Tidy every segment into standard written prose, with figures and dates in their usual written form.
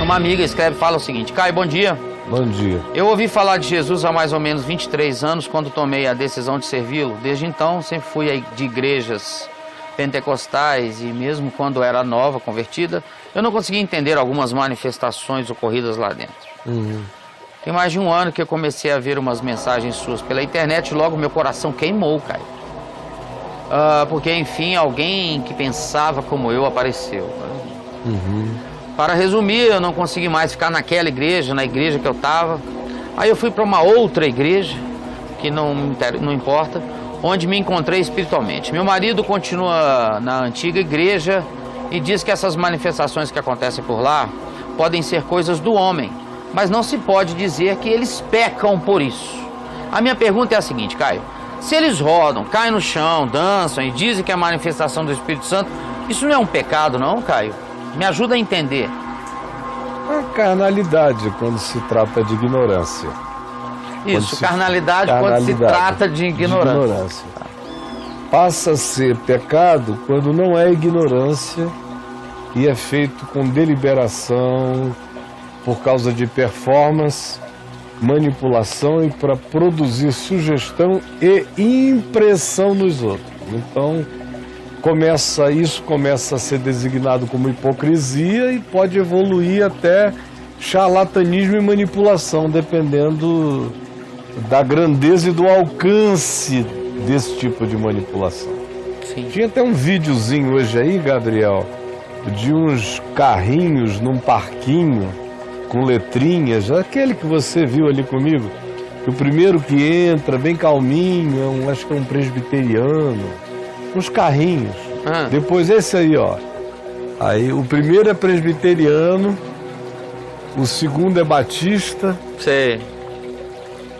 Uma amiga escreve, fala o seguinte: Caio, bom dia. Bom dia. Eu ouvi falar de Jesus há mais ou menos 23 anos, quando tomei a decisão de servi-lo. Desde então, sempre fui de igrejas pentecostais e mesmo quando era nova, convertida, eu não conseguia entender algumas manifestações ocorridas lá dentro. Tem mais de um ano que eu comecei a ver umas mensagens suas pela internet e logo meu coração queimou, Caio. Porque, enfim, alguém que pensava como eu apareceu. Para resumir, eu não consegui mais ficar naquela igreja, na igreja que eu estava. Aí eu fui para uma outra igreja, que não importa, onde me encontrei espiritualmente. Meu marido continua na antiga igreja e diz que essas manifestações que acontecem por lá podem ser coisas do homem, mas não se pode dizer que eles pecam por isso. A minha pergunta é a seguinte, Caio: se eles rodam, caem no chão, dançam e dizem que é a manifestação do Espírito Santo, isso não é um pecado não, Caio? Me ajuda a entender. A carnalidade, quando se trata de ignorância. Isso, carnalidade quando se trata de ignorância. Passa a ser pecado quando não é ignorância e é feito com deliberação, por causa de performance, manipulação e para produzir sugestão e impressão nos outros. Então, isso começa a ser designado como hipocrisia e pode evoluir até charlatanismo e manipulação, dependendo da grandeza e do alcance desse tipo de manipulação. Sim. Tinha até um videozinho hoje aí, Gabriel, de uns carrinhos num parquinho com letrinhas, aquele que você viu ali comigo, que o primeiro que entra bem calminho, acho que é um presbiteriano, uns carrinhos. Depois esse aí, ó. Aí o primeiro é presbiteriano, o segundo é batista. Sei.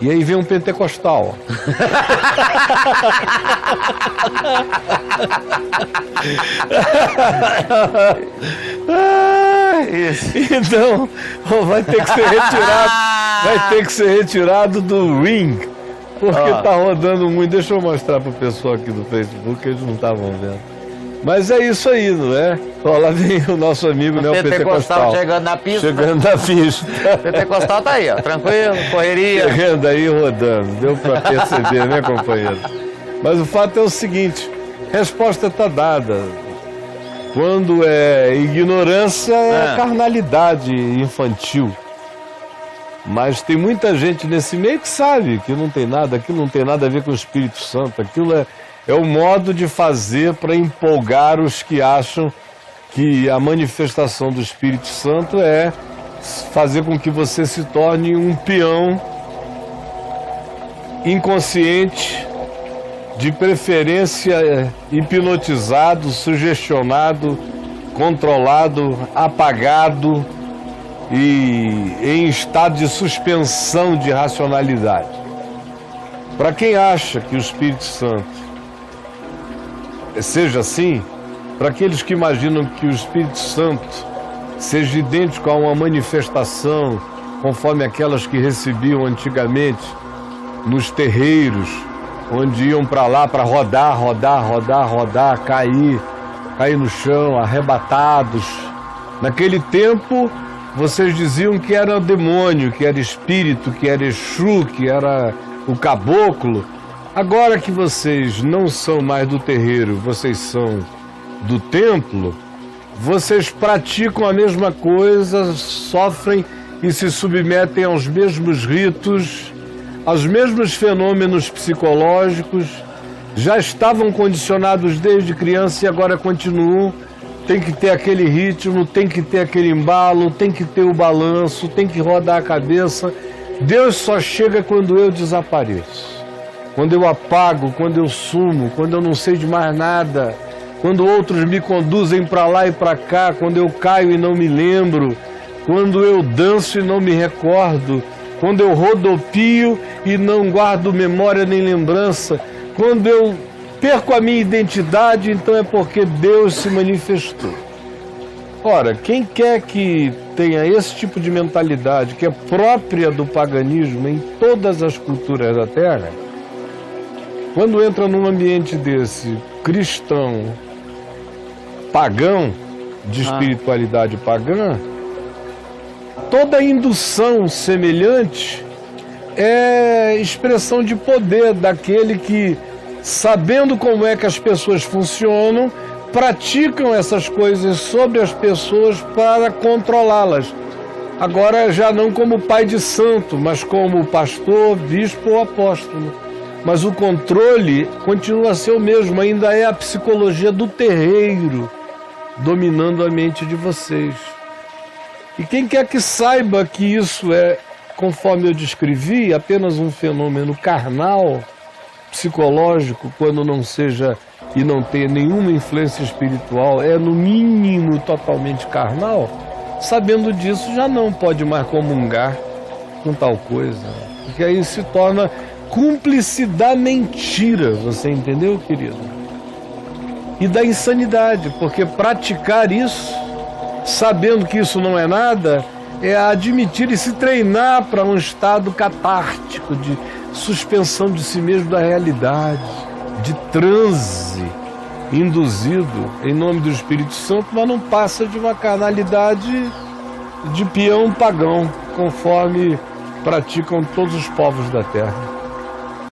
E aí vem um pentecostal. Então, vai ter que ser retirado do ring, porque tá rodando muito. Deixa eu mostrar pro pessoal aqui do Facebook, que eles não estavam vendo. Mas é isso aí, não é? Ó, lá vem o nosso amigo, né, o pentecostal. Chegando na pista. Chegando na pista. O pentecostal tá aí, ó, tranquilo, correria. Chegando aí, rodando. Deu para perceber, né, companheiro? Mas o fato é o seguinte, resposta está dada. Quando é ignorância, é carnalidade infantil. Mas tem muita gente nesse meio que sabe que não tem nada, aquilo não tem nada a ver com o Espírito Santo. Aquilo é o modo de fazer para empolgar os que acham que a manifestação do Espírito Santo é fazer com que você se torne um peão inconsciente, de preferência hipnotizado, sugestionado, controlado, apagado e em estado de suspensão de racionalidade. Para quem acha que o Espírito Santo seja assim, para aqueles que imaginam que o Espírito Santo seja idêntico a uma manifestação conforme aquelas que recebiam antigamente nos terreiros, onde iam para lá para rodar, cair no chão, arrebatados. Naquele tempo, vocês diziam que era demônio, que era espírito, que era Exu, que era o caboclo. Agora que vocês não são mais do terreiro, vocês são do templo, vocês praticam a mesma coisa, sofrem e se submetem aos mesmos ritos, aos mesmos fenômenos psicológicos, já estavam condicionados desde criança e agora continuam. Tem que ter aquele ritmo, tem que ter aquele embalo, tem que ter o balanço, tem que rodar a cabeça. Deus só chega quando eu desapareço. Quando eu apago, quando eu sumo, quando eu não sei de mais nada, quando outros me conduzem para lá e para cá, quando eu caio e não me lembro, quando eu danço e não me recordo, quando eu rodopio e não guardo memória nem lembrança, quando eu perco a minha identidade, então é porque Deus se manifestou. Ora, quem quer que tenha esse tipo de mentalidade, que é própria do paganismo em todas as culturas da Terra, quando entra num ambiente desse, cristão, pagão, de espiritualidade pagã, Toda indução semelhante é expressão de poder daquele que, sabendo como é que as pessoas funcionam, praticam essas coisas sobre as pessoas para controlá-las. Agora já não como pai de santo, mas como pastor, bispo ou apóstolo. Mas o controle continua a ser o mesmo, ainda é a psicologia do terreiro dominando a mente de vocês. E quem quer que saiba que isso é, conforme eu descrevi, apenas um fenômeno carnal, psicológico, quando não seja e não tenha nenhuma influência espiritual, é no mínimo totalmente carnal, sabendo disso já não pode mais comungar com tal coisa, porque aí se torna cúmplice da mentira, você entendeu, querido? E da insanidade, porque praticar isso, sabendo que isso não é nada, é admitir e se treinar para um estado catártico, de suspensão de si mesmo da realidade, de transe induzido em nome do Espírito Santo, mas não passa de uma carnalidade de peão pagão, conforme praticam todos os povos da terra.